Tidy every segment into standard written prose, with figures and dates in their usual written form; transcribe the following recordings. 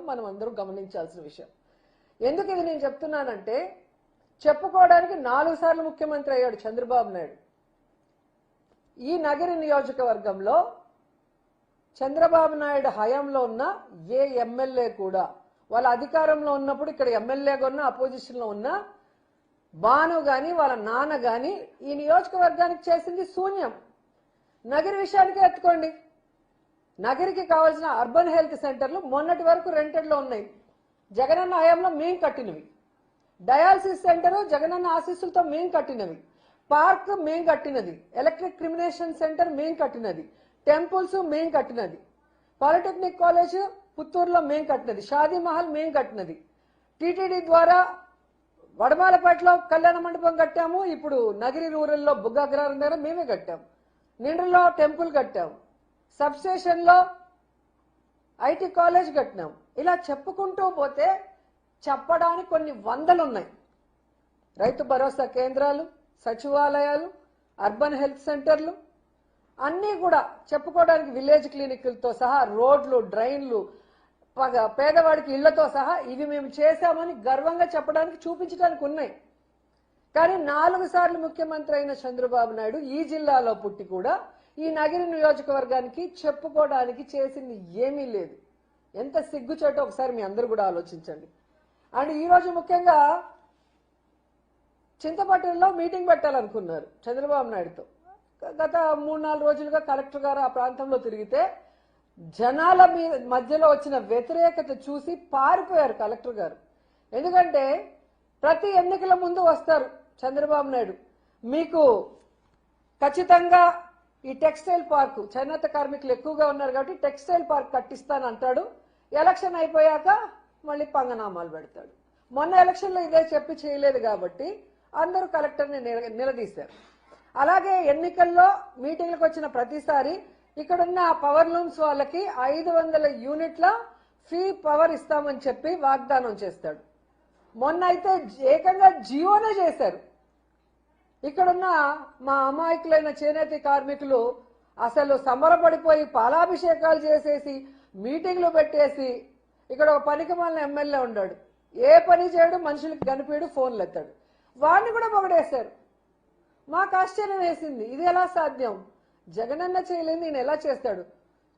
మనం అందరూ గమనించాల్సిన విషయం. ఎందుకు ఇది నేను చెప్తున్నానంటే, చెప్పుకోవడానికి 4 సార్లు ముఖ్యమంత్రి అయ్యాడు చంద్రబాబు నాయుడు. ఈ నగరి నియోజకవర్గంలో చంద్రబాబు నాయుడు హయాంలో ఉన్న ఏ ఎమ్మెల్యే కూడా వాళ్ళ అధికారంలో ఉన్నప్పుడు ఇక్కడ ఎమ్మెల్యేగా ఉన్న అపోజిషన్లో ఉన్న బాను గాని వాళ్ళ నాన్న గాని ఈ నియోజకవర్గానికి చేసింది శూన్యం. నగరి విషయానికే ఎత్తుకోండి. నగరికి కావాల్సిన అర్బన్ హెల్త్ సెంటర్లు మొన్నటి వరకు రెంటెడ్లో ఉన్నాయి, జగనన్న హయాంలో మేం కట్టినవి. డయాలసిస్ సెంటర్ జగనన్న ఆశీస్సులతో మేం కట్టినవి. పార్క్ మేం కట్టినది. ఎలక్ట్రిక్ క్రిమినేషన్ సెంటర్ మేం కట్టినది. టెంపుల్స్ మేం కట్టినది. పాలిటెక్నిక్ కాలేజ్ పుత్తూరులో మేం కట్టినది. షాదీ మహల్ మేం కట్టినది. టీటీడీ ద్వారా వడమాలపేటలో కళ్యాణ మండపం కట్టాము. ఇప్పుడు నగరి రూరల్లో బుగ్గాగ్రహారం దగ్గర మేమే కట్టాము. నిండ్రలో టెంపుల్ కట్టాము. సబ్ స్టేషన్లో ఐటీ కాలేజ్ కట్టినాం. ఇలా చెప్పుకుంటూ పోతే చెప్పడానికి కొన్ని వందలు ఉన్నాయి. రైతు భరోసా కేంద్రాలు, సచివాలయాలు, అర్బన్ హెల్త్ సెంటర్లు అన్నీ కూడా చెప్పుకోవడానికి, విలేజ్ క్లినిక్లతో సహా రోడ్లు, డ్రైన్లు, పేదవాడికి ఇళ్లతో సహా ఇవి మేము చేశామని గర్వంగా చెప్పడానికి, చూపించడానికి ఉన్నాయి. కానీ 4 సార్లు ముఖ్యమంత్రి అయిన చంద్రబాబు నాయుడు ఈ జిల్లాలో పుట్టి కూడా ఈ నగరి నియోజకవర్గానికి చెప్పుకోవడానికి చేసింది ఏమీ లేదు. ఎంత సిగ్గుచేటో ఒకసారి మీ అందరూ కూడా ఆలోచించండి. అండ్ ఈరోజు ముఖ్యంగా చింతపట్టణంలో మీటింగ్ పెట్టాలనుకున్నారు చంద్రబాబు నాయుడుతో. గత 3-4 రోజులుగా కలెక్టర్ గారు ఆ ప్రాంతంలో తిరిగితే జనాల మధ్యలో వచ్చిన వ్యతిరేకత చూసి పారిపోయారు కలెక్టర్ గారు. ఎందుకంటే ప్రతి ఎన్నికల ముందు వస్తారు చంద్రబాబు నాయుడు, మీకు ఖచ్చితంగా ఈ టెక్స్టైల్ పార్కు, చేనేత కార్మికులు ఎక్కువగా ఉన్నారు కాబట్టి టెక్స్టైల్ పార్క్ కట్టిస్తానంటాడు. ఎలక్షన్ అయిపోయాక మళ్ళీ పంగనామాలు పెడతాడు. మొన్న ఎలక్షన్లో ఇదే చెప్పి చేయలేదు కాబట్టి అందరూ కలెక్టర్ని నిలదీశారు. అలాగే ఎన్నికల్లో మీటింగ్లకు వచ్చిన ప్రతిసారి ఇక్కడున్న పవర్ లూమ్స్ వాళ్ళకి 500 యూనిట్ల ఫ్రీ పవర్ ఇస్తామని చెప్పి వాగ్దానం చేస్తాడు. మొన్న అయితే ఏకంగా జియోనే చేశారు. ఇక్కడున్న మా అమాయకులైన చేనేత కార్మికులు అసలు సంబరపడిపోయి పాలాభిషేకాలు చేసేసి మీటింగ్లు పెట్టేసి, ఇక్కడ ఒక పనికిమాలిన ఎమ్మెల్యే ఉన్నాడు, ఏ పని చేయడు, మనుషులకి కనిపించడు, ఫోన్లు ఎత్తాడు, వాడిని కూడా పొగడేశారు. మాకు ఆశ్చర్యం వేసింది, ఇది ఎలా సాధ్యం? జగనన్న చేయలేదు, నేను ఎలా చేస్తాడు?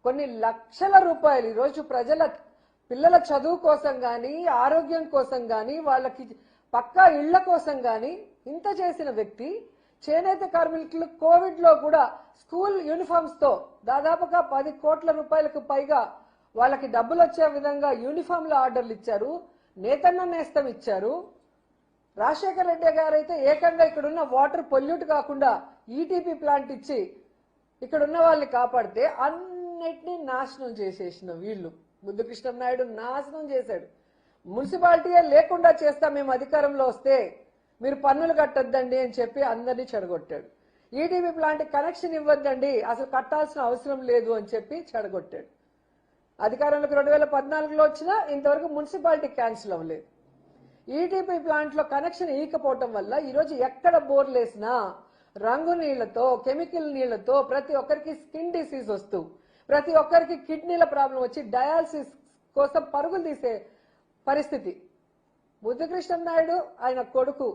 కొన్ని లక్షల రూపాయలు ఈరోజు పిల్లల చదువు కోసం కానీ, ఆరోగ్యం కోసం కానీ, వాళ్ళకి పక్కా ఇళ్ల కోసం కానీ ఇంత చేసిన వ్యక్తి చేనేత కార్మికులు కోవిడ్ లో కూడా స్కూల్ యూనిఫామ్స్ తో దాదాపుగా 10 కోట్ల రూపాయలకు పైగా వాళ్ళకి డబ్బులు వచ్చే విధంగా యూనిఫామ్ల ఆర్డర్లు ఇచ్చారు. నేతన్న నేస్తం ఇచ్చారు. రాజశేఖర రెడ్డి గారు అయితే ఏకంగా ఇక్కడున్న వాటర్ పొల్యూట్ కాకుండా ఈటీపీ ప్లాంట్ ఇచ్చి ఇక్కడున్న వాళ్ళని కాపాడితే అన్నిటినీ నాశనం చేసేసిన వీళ్ళు. ముద్దుకృష్ణ నాయుడు నాశనం చేశాడు. మున్సిపాలిటీయే లేకుండా చేస్తా మేము అధికారంలో వస్తే, మీరు పన్నులు కట్టొద్దండి అని చెప్పి అందరినీ చెడగొట్టాడు. ఈటీపీ ప్లాంట్ కనెక్షన్ ఇవ్వద్దండి, అసలు కట్టాల్సిన అవసరం లేదు అని చెప్పి చెడగొట్టాడు. అధికారంలోకి 2014లో వచ్చినా ఇంతవరకు మున్సిపాలిటీ క్యాన్సిల్ అవ్వలేదు. ఈటీపీ ప్లాంట్ లో కనెక్షన్ ఇవ్వకపోవటం వల్ల ఈరోజు ఎక్కడ బోర్లు వేసినా రంగు నీళ్లతో, కెమికల్ నీళ్లతో ప్రతి ఒక్కరికి స్కిన్ డిసీజ్ వస్తూ, ప్రతి ఒక్కరికి కిడ్నీల ప్రాబ్లం వచ్చి డయాలసిస్ కోసం పరుగులు తీసే పరిస్థితి. ముద్దుకృష్ణ నాయుడు ఆయన కొడుకు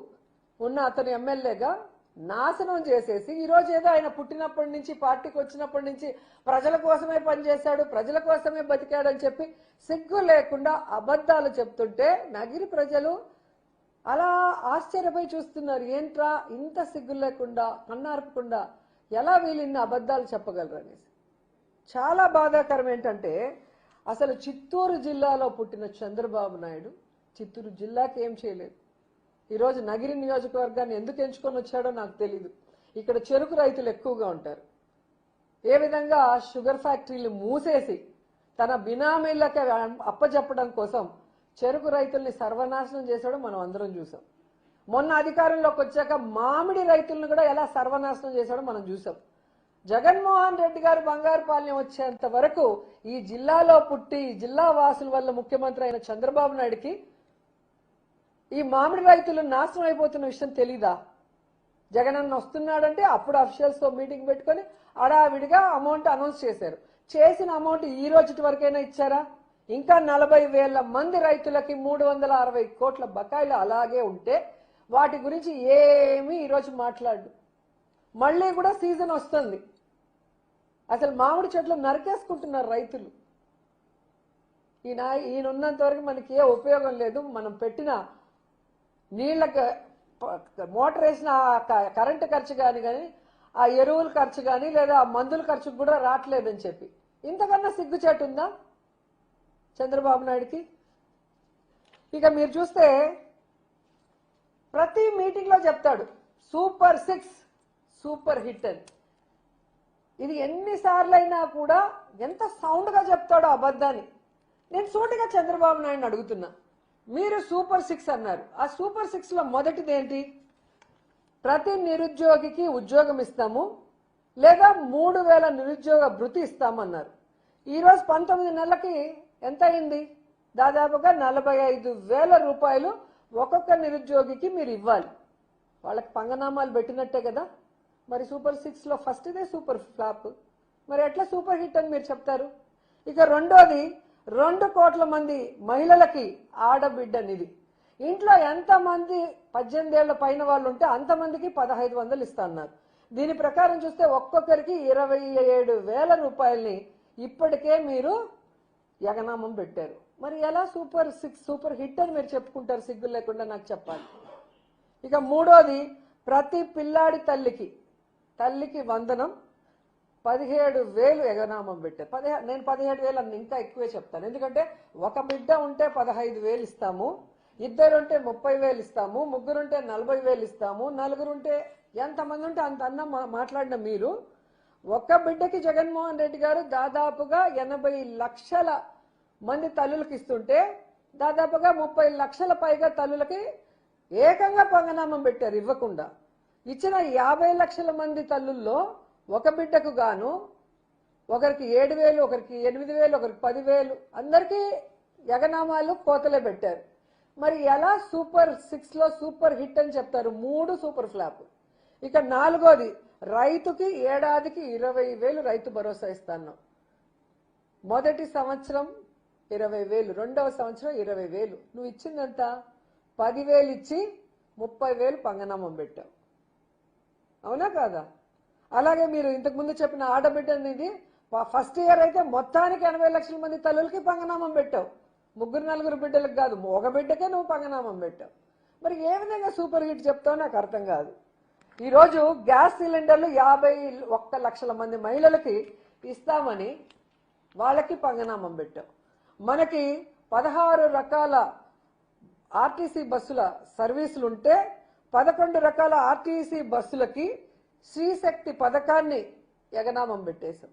ఉన్న అతను ఎమ్మెల్యేగా నాశనం చేసేసి ఈరోజు ఏదో ఆయన పుట్టినప్పటి నుంచి పార్టీకి వచ్చినప్పటి నుంచి ప్రజల కోసమే పనిచేశాడు, ప్రజల కోసమే బతికాడని చెప్పి సిగ్గు లేకుండా అబద్ధాలు చెప్తుంటే నగిరి ప్రజలు అలా ఆశ్చర్యపోయి చూస్తున్నారు. ఏంట్రా ఇంత సిగ్గు లేకుండా, కన్నార్పకుండా ఎలా వీళ్ళిన్ని అబద్ధాలు చెప్పగలరు అనేసి. చాలా బాధాకరం ఏంటంటే, అసలు చిత్తూరు జిల్లాలో పుట్టిన చంద్రబాబు నాయుడు చిత్తూరు జిల్లాకి ఏం చేయలేదు. ఈరోజు నగిరి నియోజకవర్గాన్ని ఎందుకు ఎంచుకొని వచ్చాడో నాకు తెలీదు. ఇక్కడ చెరుకు రైతులు ఎక్కువగా ఉంటారు. ఏ విధంగా షుగర్ ఫ్యాక్టరీలు మూసేసి తన బినామీలకి అప్పచెప్పడం కోసం చెరుకు రైతుల్ని సర్వనాశనం చేశాడో మనం అందరం చూసాం. మొన్న అధికారంలోకి వచ్చాక మామిడి రైతులను కూడా ఎలా సర్వనాశనం చేశాడో మనం చూసాం. జగన్మోహన్ రెడ్డి గారు బంగారుపాలెం వచ్చేంత వరకు ఈ జిల్లాలో పుట్టి జిల్లా వాసుల వల్ల ముఖ్యమంత్రి అయిన చంద్రబాబు నాయుడికి ఈ మామిడి రైతులు నాశనం అయిపోతున్న విషయం తెలీదా? జగనన్న వస్తున్నాడంటే అప్పుడు అఫీషియల్స్ తో మీటింగ్ పెట్టుకొని అడావిడిగా అమౌంట్ అనౌన్స్ చేశారు. చేసిన అమౌంట్ ఈ రోజు వరకైనా ఇచ్చారా? ఇంకా 40,000 మంది రైతులకి 360 కోట్ల బకాయిలు అలాగే ఉంటే వాటి గురించి ఏమీ ఈరోజు మాట్లాడు. మళ్ళీ కూడా సీజన్ వస్తుంది, అసలు మామిడి చెట్లు నరికేసుకుంటున్నారు రైతులు. ఈయన ఉన్నంత వరకు మనకి ఏ ఉపయోగం లేదు. మనం పెట్టిన నీళ్ళకి మోటార్ వేసిన కరెంటు ఖర్చు కానీ ఆ ఎరువుల ఖర్చు కానీ లేదా ఆ మందుల ఖర్చు కూడా రావట్లేదని చెప్పి ఇంతకన్నా సిగ్గుచేటు ఉందా చంద్రబాబు నాయుడుకి? ఇక మీరు చూస్తే ప్రతి మీటింగ్ లో చెప్తాడు సూపర్ 6 సూపర్ హిట్ అని. ఇది ఎన్నిసార్లు అయినా కూడా ఎంత సౌండ్ గా చెప్తాడో అబద్ధాన్ని. నేను సూటిగా చంద్రబాబు నాయుడుని అడుగుతున్నా, మీరు సూపర్ 6 అన్నారు, ఆ సూపర్ 6 లో మొదటిది ఏంటి? ప్రతి నిరుద్యోగికి ఉద్యోగం ఇస్తాము లేదా 3,000 నిరుద్యోగ భృతి ఇస్తామన్నారు. ఈరోజు 19 నెలలకి ఎంత అయింది? దాదాపుగా 45,000 రూపాయలు ఒక్కొక్క నిరుద్యోగికి మీరు ఇవ్వాలి. వాళ్ళకి పంగనామాలు పెట్టినట్టే కదా. మరి సూపర్ 6 లో ఫస్ట్ ఇదే సూపర్ ఫ్లాప్, మరి ఎట్లా సూపర్ హిట్ అని మీరు చెప్తారు? ఇక రెండోది 2 కోట్ల మంది మహిళలకి ఆడబిడ్డ నిధి. ఇంట్లో ఎంతమంది 18 ఏళ్ల పైన వాళ్ళు ఉంటే అంతమందికి 1,500 ఇస్తా అన్నారు. దీని ప్రకారం చూస్తే ఒక్కొక్కరికి 27,000 రూపాయల్ని ఇప్పటికే మీరు యగనామం పెట్టారు. మరి ఎలా సూపర్ 6 సూపర్ హిట్ అని మీరు చెప్పుకుంటారు? సిగ్గు లేకుండా నాకు చెప్పాలి. ఇక మూడోది ప్రతి పిల్లాడి తల్లికి వందనం 17,000 యగనామం పెట్టారు. నేను 17,000 అని ఇంకా ఎక్కువే చెప్తాను, ఎందుకంటే ఒక బిడ్డ ఉంటే 15,000 ఇస్తాము, ఇద్దరుంటే 30,000 ఇస్తాము, ముగ్గురుంటే 40,000 ఇస్తాము, నలుగురుంటే ఎంతమంది ఉంటే అంత అన్న మాట్లాడిన మీరు ఒక్క బిడ్డకి జగన్మోహన్ రెడ్డి గారు దాదాపుగా 80 లక్షల మంది తల్లులకు ఇస్తుంటే దాదాపుగా 30 లక్షల పైగా తల్లులకి ఏకంగా పంగనామం పెట్టారు ఇవ్వకుండా. ఇచ్చిన 50 లక్షల మంది తల్లుల్లో ఒక బిడ్డకు గాను ఒకరికి 7,000, ఒకరికి 8,000, ఒకరికి 10,000 అందరికీ యగనామాలు కోతలే పెట్టారు. మరి ఎలా సూపర్ 6 లో సూపర్ హిట్ అని చెప్తారు? 3 సూపర్ ఫ్లాప్. ఇక నాలుగోది రైతుకి ఏడాదికి 20,000 రైతు భరోసా ఇస్తాను. మొదటి సంవత్సరం 20,000, రెండవ సంవత్సరం 20,000. నువ్వు ఇచ్చిందంత 10,000 ఇచ్చి 30,000 పంగనామం పెట్టావు, అవునా కాదా? అలాగే మీరు ఇంతకుముందు చెప్పిన ఆడబిడ్డ అనేది ఫస్ట్ ఇయర్ అయితే మొత్తానికి 80 లక్షల మంది తల్లులకి పంగనామం పెట్టావు, 3-4 బిడ్డలకు కాదు, ఒక బిడ్డకే నువ్వు పంగనామం పెట్టావు. మరి ఏ విధంగా సూపర్ హిట్ చెప్తావు నాకు అర్థం కాదు. ఈరోజు గ్యాస్ సిలిండర్లు 51 లక్షల మంది మహిళలకి ఇస్తామని వాళ్ళకి పంగనామం పెట్టావు. మనకి 16 రకాల ఆర్టీసీ బస్సుల సర్వీసులు ఉంటే 11 రకాల ఆర్టీసీ బస్సులకి శ్రీశక్తి పథకాన్ని యగనామం పెట్టేశాం.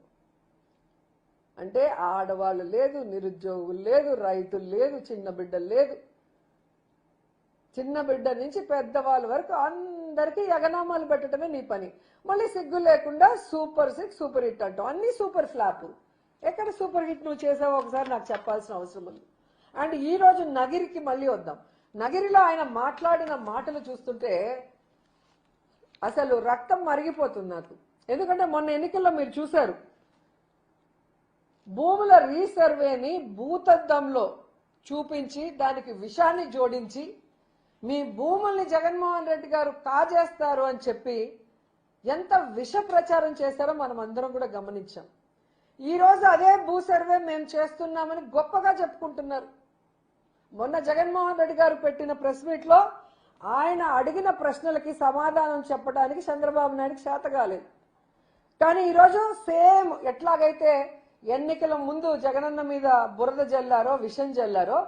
అంటే ఆడవాళ్ళు లేదు, నిరుద్యోగులు లేదు, రైతులు లేదు, చిన్న బిడ్డలు లేదు, చిన్న బిడ్డ నుంచి పెద్దవాళ్ళ వరకు అందరికీ యగనామాలు పెట్టడమే నీ పని. మళ్ళీ సిగ్గు లేకుండా సూపర్ 6 సూపర్ హిట్ అంటావు. అన్ని సూపర్ ఫ్లాప్. ఎక్కడ సూపర్ హిట్ నువ్వు చేసావో ఒకసారి నాకు చెప్పాల్సిన అవసరం ఉంది. అండ్ ఈ రోజు నగిరికి మళ్ళీ వద్దాం. నగిరిలో ఆయన మాట్లాడిన మాటలు చూస్తుంటే అసలు రక్తం మరిగిపోతుంది నాకు. ఎందుకంటే మొన్న ఎన్నికల్లో మీరు చూశారు, భూముల రీసర్వేని భూతద్దంలో చూపించి దానికి విషాన్ని జోడించి మీ భూముల్ని జగన్మోహన్ రెడ్డి గారు కాజేస్తారు అని చెప్పి ఎంత విష ప్రచారం చేశారో మనం అందరం కూడా గమనించాం. ఈ రోజు అదే భూ సర్వే మేము చేస్తున్నామని గొప్పగా చెప్పుకుంటున్నారు. మొన్న జగన్మోహన్ రెడ్డి గారు పెట్టిన ప్రెస్ మీట్ లో ఆయన అడిగిన ప్రశ్నలకి సమాధానం చెప్పడానికి చంద్రబాబు నాయుడుకి చేత కాలేదు. కానీ ఈరోజు సేమ్ ఎట్లాగైతే ఎన్నికల ముందు జగనన్న మీద బురద జల్లారో విషం జల్లారో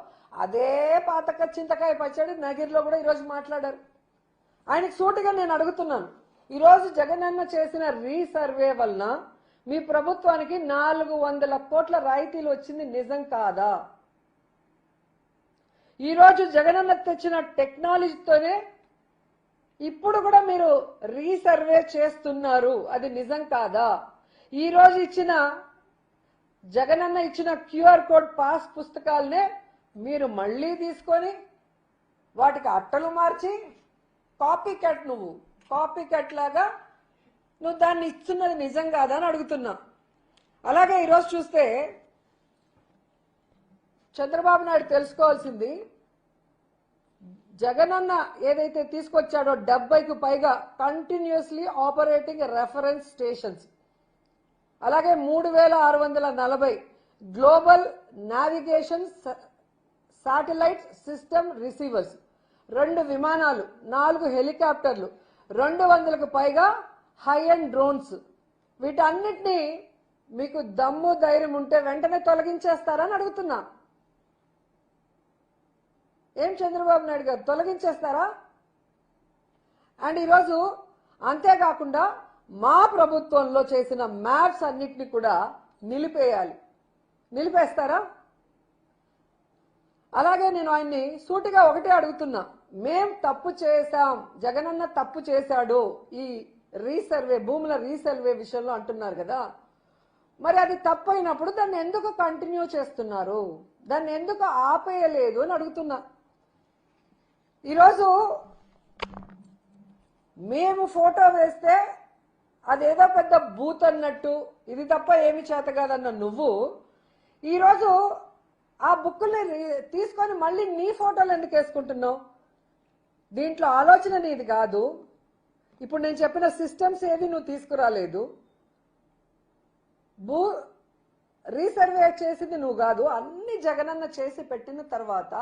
అదే పాతక చింతకాయ పచ్చడి నగిరిలో కూడా ఈరోజు మాట్లాడారు. ఆయనకు సూటిగా నేను అడుగుతున్నాను, ఈరోజు జగనన్న చేసిన రీసర్వే వలన మీ ప్రభుత్వానికి 400 కోట్ల రాయితీలు వచ్చింది నిజం కాదా? ఈరోజు జగనన్న తెచ్చిన టెక్నాలజీతోనే ఇప్పుడు కూడా మీరు రీసర్వే చేస్తున్నారు, అది నిజం కాదా? ఈరోజు జగనన్న ఇచ్చిన క్యూఆర్ కోడ్ పాస్ పుస్తకాలనే మీరు మళ్ళీ తీసుకొని వాటికి అట్టలు మార్చి కాపీ కట్ లాగా నువ్వు దాన్ని ఇస్తున్నది నిజం కాదా అని అడుగుతున్నా. అలాగే ఈరోజు చూస్తే చంద్రబాబు నాయుడు తెలుసుకోవాల్సింది, జగనన్న ఏదైతే తీసుకొచ్చాడో 70కు పైగా కంటిన్యూస్లీ ఆపరేటింగ్ రెఫరెన్స్ స్టేషన్స్, అలాగే 3640 global navigation satellite system receivers, 2 విమానాలు, 4 హెలికాప్టర్లు, 200కు పైగా హై అండ్ డ్రోన్స్, వీటన్నిటినీ మీకు దమ్ము ధైర్యం ఉంటే వెంటనే తొలగించేస్తారని అడుగుతున్నా. ఏం చంద్రబాబు నాయుడు గారు తొలగించేస్తారా? అండ్ ఈరోజు అంతేకాకుండా మా ప్రభుత్వంలో చేసిన మ్యాప్స్ అన్నిటిని కూడా నిలిపేయాలి. నిలిపేస్తారా? అలాగే నేను ఆయన్ని సూటిగా ఒకటే అడుగుతున్నా, మేం తప్పు చేశాం, జగనన్న తప్పు చేశాడు ఈ రీసర్వే, భూముల రీసర్వే విషయంలో అంటున్నారు కదా, మరి అది తప్పైనప్పుడు దాన్ని ఎందుకు కంటిన్యూ చేస్తున్నారు, దాన్ని ఎందుకు ఆపేయలేదు అని అడుగుతున్నా. ఈరోజు మేము ఫోటో వేస్తే అదేదో పెద్ద బూత్ అన్నట్టు, ఇది తప్ప ఏమి చేత కాదన్న నువ్వు ఈరోజు ఆ బుక్కుల్ని తీసుకొని మళ్ళీ నీ ఫోటోలు ఎందుకు వేసుకుంటున్నావు? దీంట్లో ఆలోచన నీది కాదు. ఇప్పుడు నేను చెప్పిన సిస్టమ్స్ ఏవి నువ్వు తీసుకురాలేదు. రీసర్వే చేసింది నువ్వు కాదు, అన్ని జగనన్న చేసి పెట్టిన తర్వాత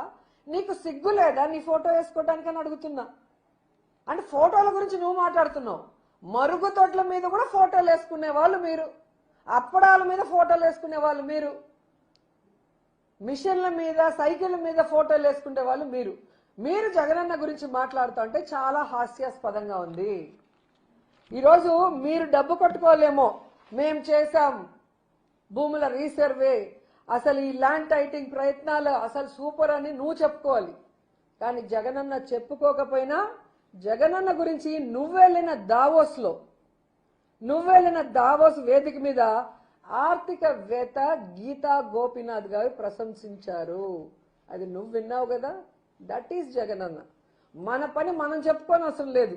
నీకు సిగ్గు లేదా నీ ఫోటో వేసుకోవడానికి అని అడుగుతున్నా. అంటే ఫోటోల గురించి నువ్వు మాట్లాడుతున్నావు, మరుగుదొడ్ల మీద కూడా ఫోటోలు వేసుకునే వాళ్ళు మీరు, అప్పడాల మీద ఫోటోలు వేసుకునే వాళ్ళు మీరు, మిషన్ల మీద సైకిళ్ళ మీద ఫోటోలు వేసుకునే వాళ్ళు మీరు. మీరు జగనన్న గురించి మాట్లాడుతూ అంటే చాలా హాస్యాస్పదంగా ఉంది. ఈరోజు మీరు డబ్బు కొట్టుకోలేమో, మేం చేశాం భూముల రీసర్వే, అసలు ఈ ల్యాండ్ టైటింగ్ ప్రయత్నాలు అసలు సూపర్ అని నువ్వు చెప్పుకోవాలి. కానీ జగనన్న చెప్పుకోకపోయినా జగనన్న గురించి నువ్వెళ్ళిన దావోస్ వేదిక మీద ఆర్థికవేత్త గీతా గోపీనాథ్ గారు ప్రశంసించారు. అది నువ్వు విన్నావు కదా. That is Jagananna. మన పని మనం చెప్పుకోని అవసరం లేదు,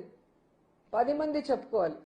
10 మంది చెప్పుకోవాలి.